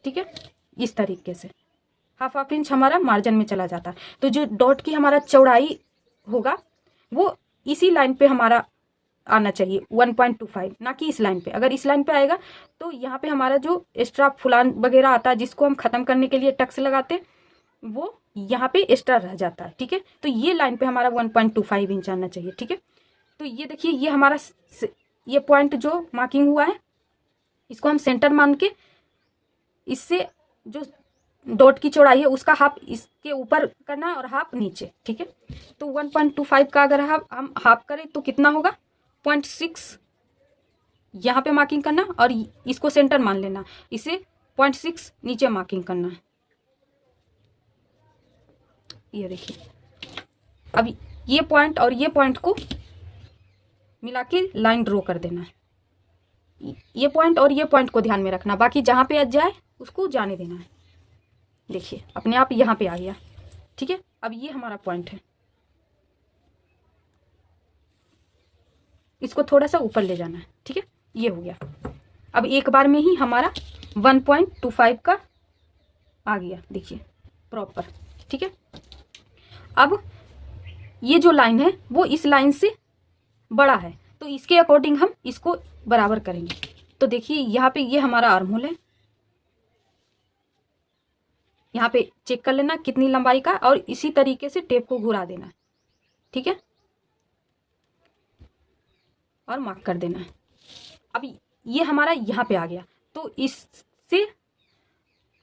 ठीक है, इस तरीके से 1/2 इंच हमारा मार्जिन में चला जाता है। तो जो डॉट की हमारा चौड़ाई होगा वो इसी लाइन पे हमारा आना चाहिए 1.25, ना कि इस लाइन पे। अगर इस लाइन पे आएगा तो यहाँ पे हमारा जो एक्स्ट्रा फुलान वगैरह आता है जिसको हम खत्म करने के लिए टक्स लगाते वो यहाँ पे एक्स्ट्रा रह जाता है। ठीक है, तो ये लाइन पे हमारा 1.25 इंच आना चाहिए। ठीक है, तो ये देखिए ये हमारा ये पॉइंट जो मार्किंग हुआ है इसको हम सेंटर मान के इससे जो डॉट की चौड़ाई है उसका हाफ इसके ऊपर करना है और हाफ नीचे। ठीक है, तो 1.25 का अगर हम हाफ करें तो कितना होगा, 0.6 यहाँ पे मार्किंग करना और इसको सेंटर मान लेना, इसे 0.6 नीचे मार्किंग करना। ये देखिए, अब ये पॉइंट और ये पॉइंट को मिला के लाइन ड्रॉ कर देना है। ये पॉइंट और ये पॉइंट को ध्यान में रखना, बाकी जहाँ पे जाए उसको जाने देना है। देखिए अपने आप यहाँ पे आ गया। ठीक है, अब ये हमारा पॉइंट है, इसको थोड़ा सा ऊपर ले जाना है। ठीक है, ये हो गया। अब एक बार में ही हमारा 1.25 का आ गया, देखिए प्रॉपर। ठीक है, अब ये जो लाइन है वो इस लाइन से बड़ा है तो इसके अकॉर्डिंग हम इसको बराबर करेंगे। तो देखिए यहाँ पे ये हमारा आर्म होल है, यहाँ पे चेक कर लेना कितनी लंबाई का और इसी तरीके से टेप को घुरा देना। ठीक है, और मार्क कर देना है। अब ये हमारा यहाँ पे आ गया तो इससे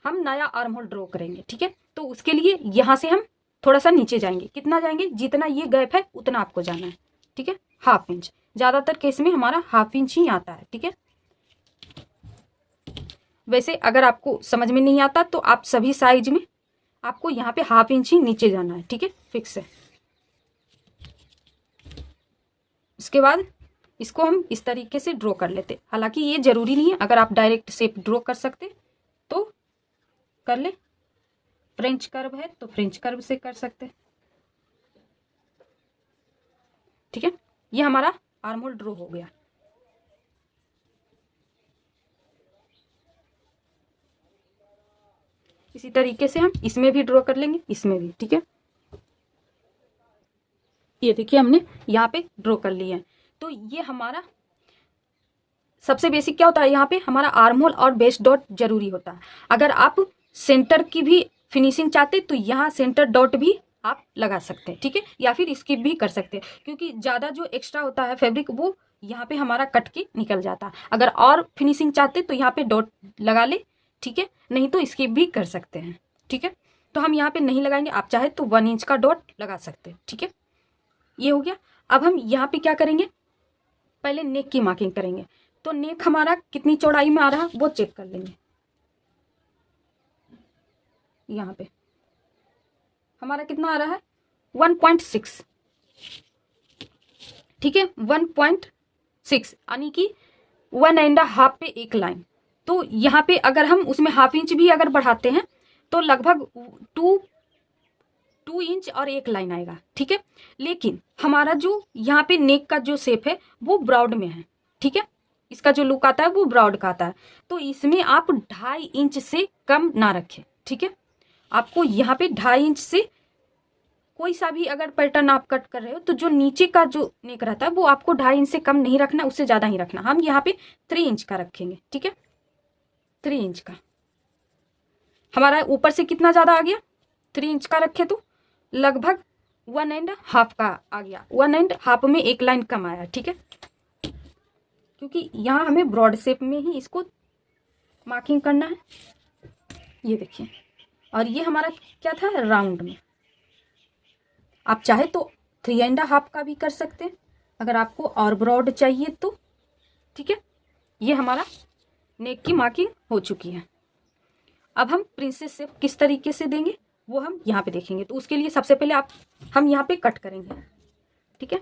हम नया आर्म होल ड्रॉ करेंगे। ठीक है, तो उसके लिए यहाँ से हम थोड़ा सा नीचे जाएंगे। कितना जाएंगे, जितना ये गैप है उतना आपको जाना है। ठीक है, 1/2 इंच, ज्यादातर केस में हमारा 1/2 इंच ही आता है। ठीक है, वैसे अगर आपको समझ में नहीं आता तो आप सभी साइज में आपको यहाँ पे 1/2 इंच ही नीचे जाना है। ठीक है, फिक्स है। उसके बाद इसको हम इस तरीके से ड्रॉ कर लेते। हालांकि ये जरूरी नहीं है, अगर आप डायरेक्ट शेप ड्रॉ कर सकते तो कर ले, फ्रेंच कर्व है तो फ्रेंच कर्व से कर सकते। ठीक है, ये हमारा आर्म होल ड्रॉ हो गया। इसी तरीके से हम इसमें भी ड्रॉ कर लेंगे, इसमें भी। ठीक है, ये देखिए हमने यहाँ पे ड्रॉ कर लिया है। तो ये हमारा सबसे बेसिक क्या होता है, यहाँ पे हमारा आर्म होल और बेस डॉट जरूरी होता है। अगर आप सेंटर की भी फिनिशिंग चाहते तो यहाँ सेंटर डॉट भी आप लगा सकते हैं। ठीक है, या फिर स्किप भी कर सकते हैं, क्योंकि ज़्यादा जो एक्स्ट्रा होता है फैब्रिक वो यहाँ पे हमारा कट के निकल जाता है। अगर और फिनिशिंग चाहते तो यहाँ पे डॉट लगा ले, ठीक है, नहीं तो स्किप भी कर सकते हैं। ठीक है, तो हम यहाँ पे नहीं लगाएंगे, आप चाहे तो 1 इंच का डॉट लगा सकते हैं। ठीक है, ये हो गया। अब हम यहाँ पे क्या करेंगे, पहले नेक की मार्किंग करेंगे। तो नेक हमारा कितनी चौड़ाई में आ रहा है वो चेक कर लेंगे। यहाँ पे हमारा कितना आ रहा है, 1.6। ठीक है, 1.6 यानी कि 1.5 पे एक लाइन। तो यहाँ पे अगर हम उसमें ½ इंच भी अगर बढ़ाते हैं तो लगभग 2 इंच और एक लाइन आएगा। ठीक है, लेकिन हमारा जो यहाँ पे नेक का जो शेप है वो ब्रॉड में है। ठीक है, इसका जो लुक आता है वो ब्रॉड का आता है। तो इसमें आप 2.5 इंच से कम ना रखें। ठीक है, आपको यहाँ पे 2.5 इंच से कोई सा भी अगर पैटर्न आप कट कर रहे हो तो जो नीचे का जो नेक रहता है वो आपको 2.5 इंच से कम नहीं रखना, उससे ज़्यादा ही रखना। हम यहाँ पे 3 इंच का रखेंगे। ठीक है, 3 इंच का हमारा ऊपर से कितना ज़्यादा आ गया, 3 इंच का रखे तो लगभग 1.5 का आ गया। 1.5 में एक लाइन कम आया। ठीक है, क्योंकि यहाँ हमें ब्रॉड शेप में ही इसको मार्किंग करना है। ये देखिए, और ये हमारा क्या था, राउंड में। आप चाहे तो 3.5 का भी कर सकते हैं अगर आपको और ब्रॉड चाहिए तो। ठीक है, ये हमारा नेक की मार्किंग हो चुकी है। अब हम प्रिंसेस शेप किस तरीके से देंगे वो हम यहाँ पे देखेंगे। तो उसके लिए सबसे पहले हम यहाँ पे कट करेंगे। ठीक है,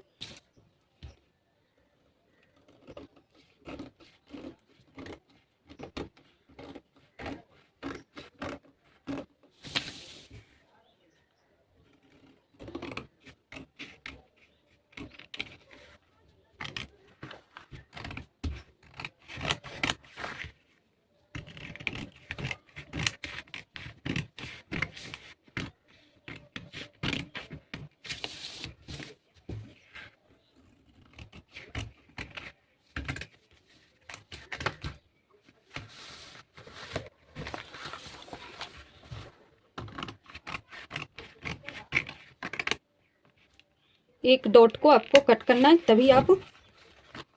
एक डॉट को आपको कट करना है, तभी आप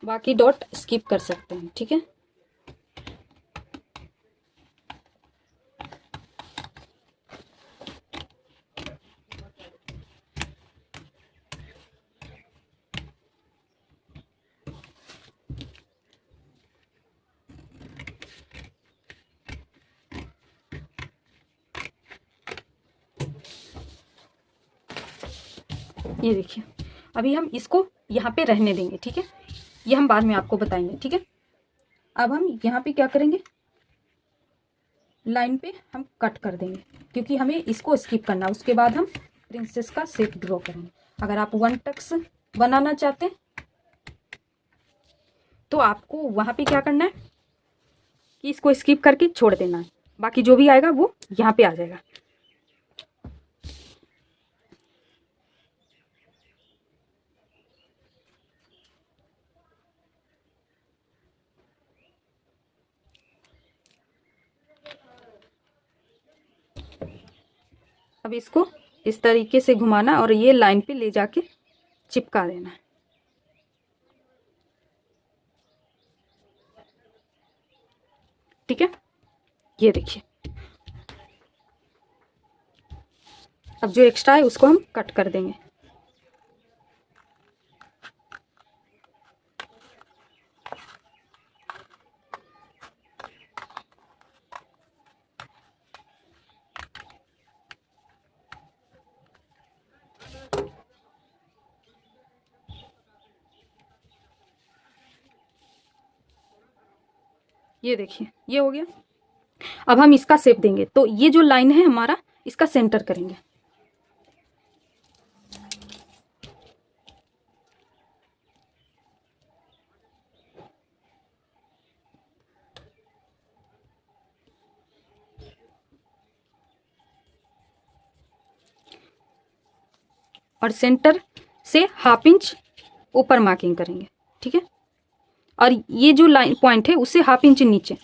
बाकी डॉट स्किप कर सकते हैं। ठीक है, ये देखिए अभी हम इसको यहाँ पे रहने देंगे। ठीक है, ये हम बाद में आपको बताएंगे। ठीक है, अब हम यहाँ पे क्या करेंगे, लाइन पे हम कट कर देंगे, क्योंकि हमें इसको स्किप करना है। उसके बाद हम प्रिंसेस का शेप ड्रॉ करेंगे। अगर आप 1 टक्स बनाना चाहते हैं तो आपको वहाँ पे क्या करना है कि इसको स्किप करके छोड़ देना है, बाकी जो भी आएगा वो यहाँ पे आ जाएगा। अब इसको इस तरीके से घुमाना और ये लाइन पे ले जाके चिपका देना है। ठीक है, ये देखिए अब जो एक्स्ट्रा है उसको हम कट कर देंगे। ये देखिए ये हो गया। अब हम इसका शेप देंगे। तो ये जो लाइन है हमारा, इसका सेंटर करेंगे। और सेंटर से 1/2 इंच ऊपर मार्किंग करेंगे, ठीक है। और ये जो लाइन पॉइंट है उससे 1/2 इंच नीचे।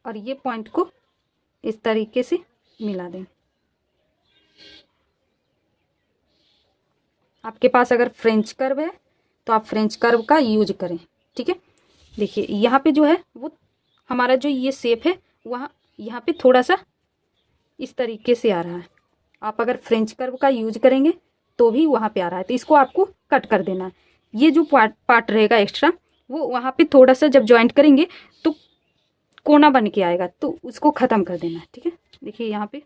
और ये पॉइंट को इस तरीके से मिला देंगे। आपके पास अगर फ्रेंच कर्व है तो आप फ्रेंच कर्व का यूज करें, ठीक है। देखिए यहाँ पे जो है वो हमारा जो ये शेप है वहाँ यहाँ पे थोड़ा सा इस तरीके से आ रहा है। आप अगर फ्रेंच कर्व का यूज करेंगे तो भी वहाँ पे आ रहा है, तो इसको आपको कट कर देना है। ये जो पार्ट रहेगा एक्स्ट्रा वो वहाँ पे थोड़ा सा जब ज्वाइंट करेंगे तो कोना बन के आएगा, तो उसको ख़त्म कर देना है, ठीक है। देखिए यहाँ पे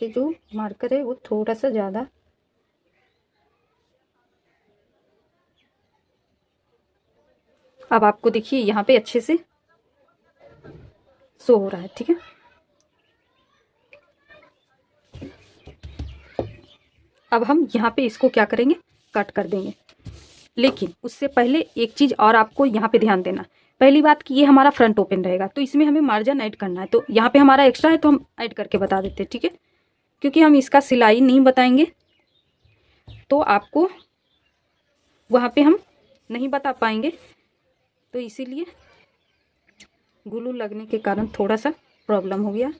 जो मार्कर है वो थोड़ा सा ज़्यादा अब आपको देखिए यहाँ पे अच्छे से शो हो रहा है, ठीक है। अब हम यहाँ पे इसको क्या करेंगे, कट कर देंगे। लेकिन उससे पहले एक चीज़ और आपको यहाँ पे ध्यान देना। पहली बात कि ये हमारा फ्रंट ओपन रहेगा, तो इसमें हमें मार्जिन ऐड करना है। तो यहाँ पे हमारा एक्स्ट्रा है तो हम ऐड करके बता देते हैं, ठीक है। क्योंकि हम इसका सिलाई नहीं बताएंगे तो आपको वहाँ पे हम नहीं बता पाएंगे, तो इसीलिए ग्लू लगने के कारण थोड़ा सा प्रॉब्लम हो गया।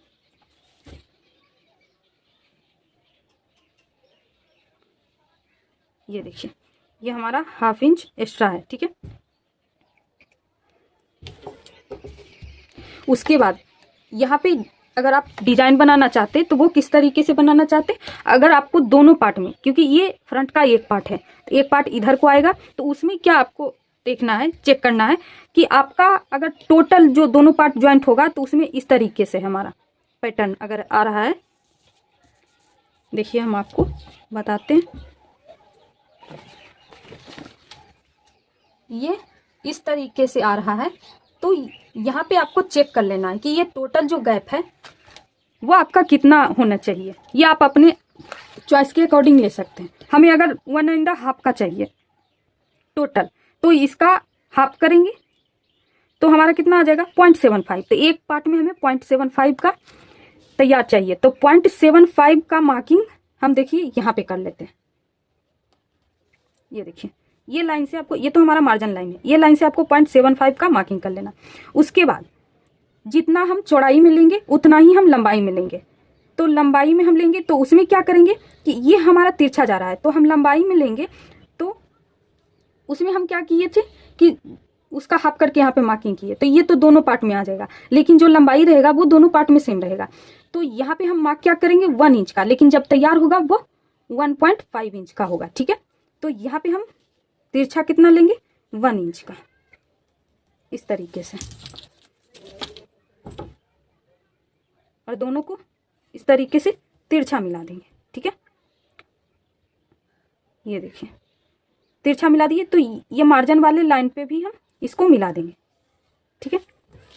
ये देखिए ये हमारा 1/2 इंच एक्स्ट्रा है, ठीक है। उसके बाद यहाँ पे अगर आप डिजाइन बनाना चाहते तो वो किस तरीके से बनाना चाहते, अगर आपको दोनों पार्ट में, क्योंकि ये फ्रंट का एक पार्ट है तो एक पार्ट इधर को आएगा, तो उसमें क्या आपको देखना है, चेक करना है कि आपका अगर टोटल जो दोनों पार्ट ज्वाइंट होगा तो उसमें इस तरीके से हमारा पैटर्न अगर आ रहा है। देखिए हम आपको बताते हैं, ये इस तरीके से आ रहा है। तो यहाँ पे आपको चेक कर लेना है कि ये टोटल जो गैप है वो आपका कितना होना चाहिए। ये आप अपने चॉइस के अकॉर्डिंग ले सकते हैं। हमें अगर 1.5 का चाहिए टोटल, तो इसका हाफ करेंगे तो हमारा कितना आ जाएगा 0.75। तो एक पार्ट में हमें 0.75 का तैयार चाहिए, तो 0.75 का मार्किंग हम देखिए यहाँ पे कर लेते हैं। ये देखिए ये लाइन से आपको, ये तो हमारा मार्जिन लाइन है, ये लाइन से आपको 0.75 का मार्किंग कर लेना। उसके बाद जितना हम चौड़ाई में लेंगे उतना ही हम लंबाई में लेंगे। तो लंबाई में हम लेंगे तो उसमें क्या करेंगे कि ये हमारा तिरछा जा रहा है तो हम लंबाई में लेंगे, तो उसमें हम क्या किए थे कि उसका हाफ करके यहाँ पे मार्किंग किए, तो ये तो दोनों पार्ट में आ जाएगा, लेकिन जो लंबाई रहेगा वो दोनों पार्ट में सेम रहेगा। तो यहाँ पे हम मार्क क्या करेंगे 1 इंच का, लेकिन जब तैयार होगा वो 1.5 इंच का होगा, ठीक है। तो यहाँ पे हम तिरछा कितना लेंगे 1 इंच का, इस तरीके से, और दोनों को इस तरीके से तिरछा मिला देंगे, ठीक है। ये देखिए तिरछा मिला दिए, तो ये मार्जिन वाले लाइन पे भी हम इसको मिला देंगे, ठीक है।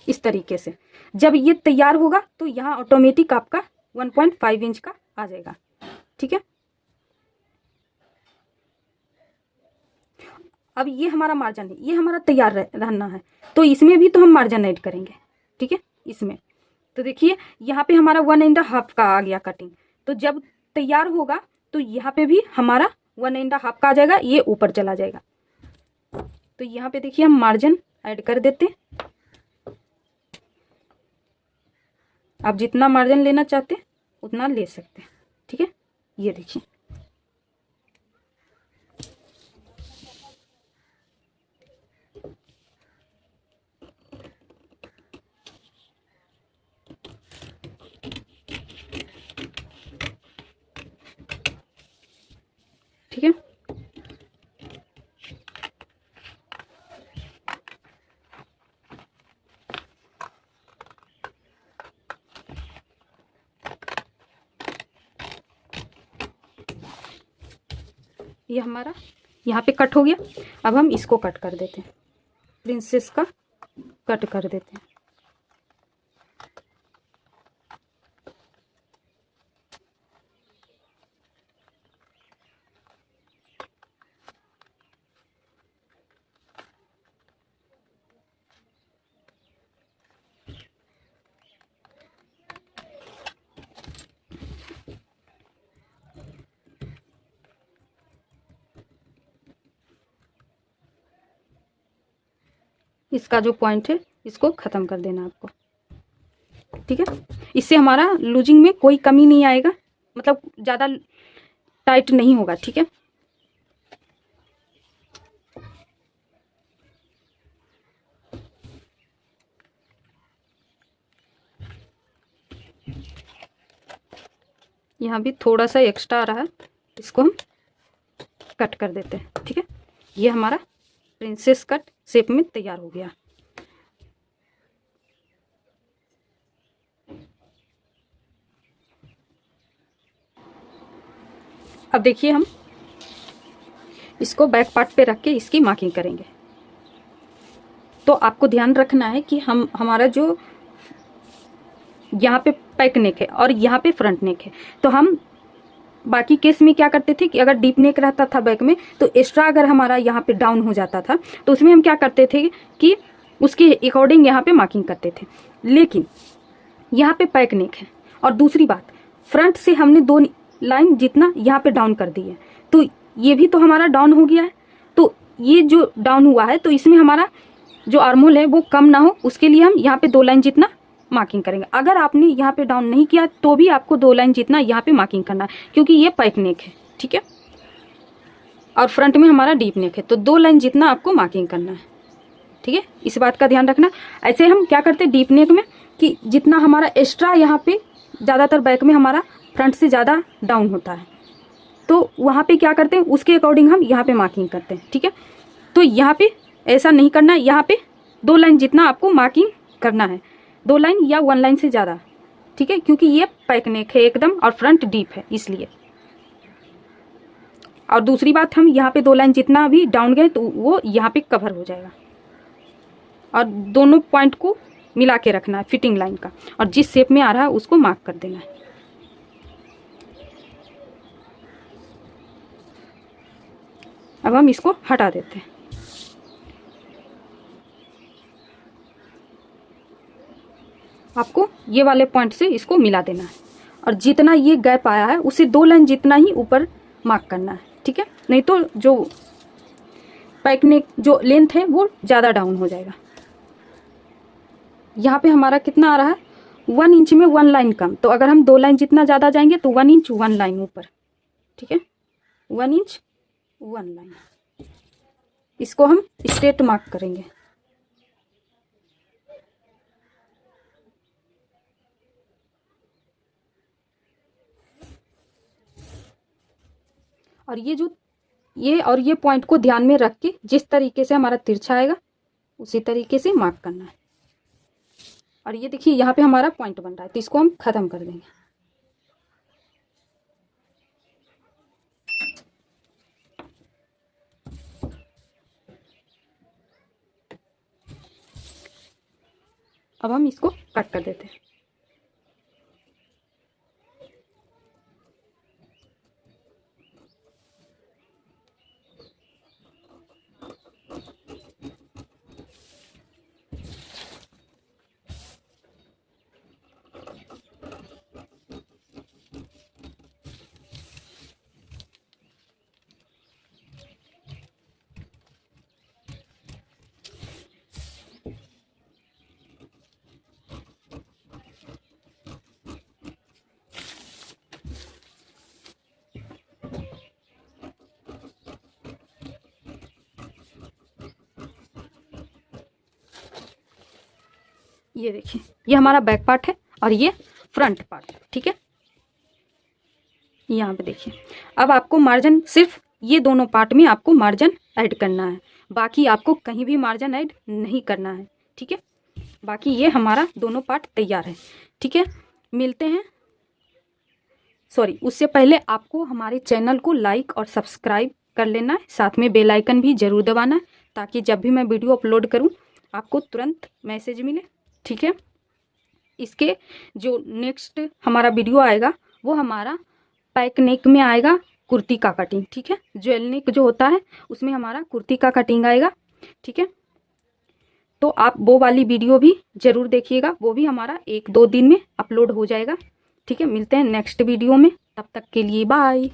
इस तरीके से जब ये तैयार होगा तो यहाँ ऑटोमेटिक आपका 1.5 इंच का आ जाएगा, ठीक है। अब ये हमारा मार्जिन है, ये हमारा तैयार रहना है, तो इसमें भी तो हम मार्जिन ऐड करेंगे, ठीक है। इसमें तो देखिए यहाँ पे हमारा 1.5 का आ गया कटिंग, तो जब तैयार होगा तो यहाँ पे भी हमारा 1.5 का आ जाएगा, ये ऊपर चला जाएगा। तो यहाँ पे देखिए हम मार्जिन ऐड कर देते हैं। आप जितना मार्जिन लेना चाहते हैं उतना ले सकते हैं, ठीक है। ये देखिए ठीक है। ये हमारा यहाँ पे कट हो गया। अब हम इसको कट कर देते हैं, प्रिंसेस का कट कर देते हैं। इसका जो पॉइंट है इसको ख़त्म कर देना आपको, ठीक है। इससे हमारा लूजिंग में कोई कमी नहीं आएगा, मतलब ज़्यादा टाइट नहीं होगा, ठीक है। यहाँ भी थोड़ा सा एक्स्ट्रा आ रहा है, इसको हम कट कर देते हैं, ठीक है। ये हमारा प्रिंसेस कट शेप में तैयार हो गया। अब देखिए हम इसको बैक पार्ट पे रख के इसकी मार्किंग करेंगे। तो आपको ध्यान रखना है कि हमारा जो यहाँ पे पैक नेक है और यहाँ पे फ्रंट नेक है, तो हम बाकी केस में क्या करते थे कि अगर डीप नेक रहता था बैक में तो एक्स्ट्रा अगर हमारा यहाँ पे डाउन हो जाता था तो उसमें हम क्या करते थे कि उसके अकॉर्डिंग यहाँ पे मार्किंग करते थे। लेकिन यहाँ पे पैक नेक है और दूसरी बात फ्रंट से हमने 2 लाइन जितना यहाँ पे डाउन कर दी है, तो ये भी तो हमारा डाउन हो गया है। तो ये जो डाउन हुआ है तो इसमें हमारा जो आर्महोल है वो कम ना हो, उसके लिए हम यहाँ पे 2 लाइन जितना मार्किंग करेंगे। अगर आपने यहाँ पे डाउन नहीं किया तो भी आपको 2 लाइन जितना यहाँ पे मार्किंग करना है, क्योंकि ये पैक नेक है, ठीक है। और फ्रंट में हमारा डीप नेक है, तो 2 लाइन जितना आपको मार्किंग करना है, ठीक है। इस बात का ध्यान रखना। ऐसे हम क्या करते हैं डीप नेक में कि जितना हमारा एक्स्ट्रा यहाँ पे ज़्यादातर बैक में हमारा फ्रंट से ज़्यादा डाउन होता है, तो वहाँ पे क्या करते हैं उसके अकॉर्डिंग हम यहाँ पे मार्किंग करते हैं, ठीक है। तो यहाँ पे ऐसा नहीं करना है, यहाँ पे 2 लाइन जितना आपको मार्किंग करना है, 2 लाइन या 1 लाइन से ज़्यादा, ठीक है, क्योंकि ये पैक नेक है एकदम और फ्रंट डीप है इसलिए। और दूसरी बात हम यहाँ पे 2 लाइन जितना भी डाउन गए तो वो यहाँ पे कवर हो जाएगा। और दोनों पॉइंट को मिला के रखना है फिटिंग लाइन का, और जिस शेप में आ रहा है उसको मार्क कर देना है। अब हम इसको हटा देते हैं। आपको ये वाले पॉइंट से इसको मिला देना है और जितना ये गैप आया है उसे 2 लाइन जितना ही ऊपर मार्क करना है, ठीक है। नहीं तो जो पैक नेक जो लेंथ है वो ज़्यादा डाउन हो जाएगा। यहाँ पे हमारा कितना आ रहा है 1 इंच में 1 लाइन कम, तो अगर हम 2 लाइन जितना ज़्यादा जाएंगे तो 1 इंच 1 लाइन ऊपर, ठीक है, 1 इंच 1 लाइन। इसको हम स्ट्रेट मार्क करेंगे। और ये पॉइंट को ध्यान में रख के जिस तरीके से हमारा तिरछा आएगा उसी तरीके से मार्क करना है। और ये देखिए यहाँ पे हमारा पॉइंट बन रहा है, तो इसको हम ख़त्म कर देंगे। अब हम इसको कट कर देते हैं। ये देखिए ये हमारा बैक पार्ट है और ये फ्रंट पार्ट, ठीक है। यहाँ पे देखिए अब आपको मार्जिन सिर्फ ये दोनों पार्ट में आपको मार्जिन ऐड करना है, बाकी आपको कहीं भी मार्जिन ऐड नहीं करना है, ठीक है। बाकी ये हमारा दोनों पार्ट तैयार है, ठीक है। मिलते हैं, सॉरी उससे पहले आपको हमारे चैनल को लाइक और सब्सक्राइब कर लेना है, साथ में बेल आइकन भी ज़रूर दबाना है, ताकि जब भी मैं वीडियो अपलोड करूं आपको तुरंत मैसेज मिले। ठीक है, इसके जो नेक्स्ट हमारा वीडियो आएगा वो हमारा पैक नेक में आएगा, कुर्ती का कटिंग। ठीक है, ज्वेल नेक जो होता है उसमें हमारा कुर्ती का कटिंग आएगा। ठीक है, तो आप वो वाली वीडियो भी ज़रूर देखिएगा, वो भी हमारा 1-2 दिन में अपलोड हो जाएगा। ठीक है, मिलते हैं नेक्स्ट वीडियो में, तब तक के लिए बाय।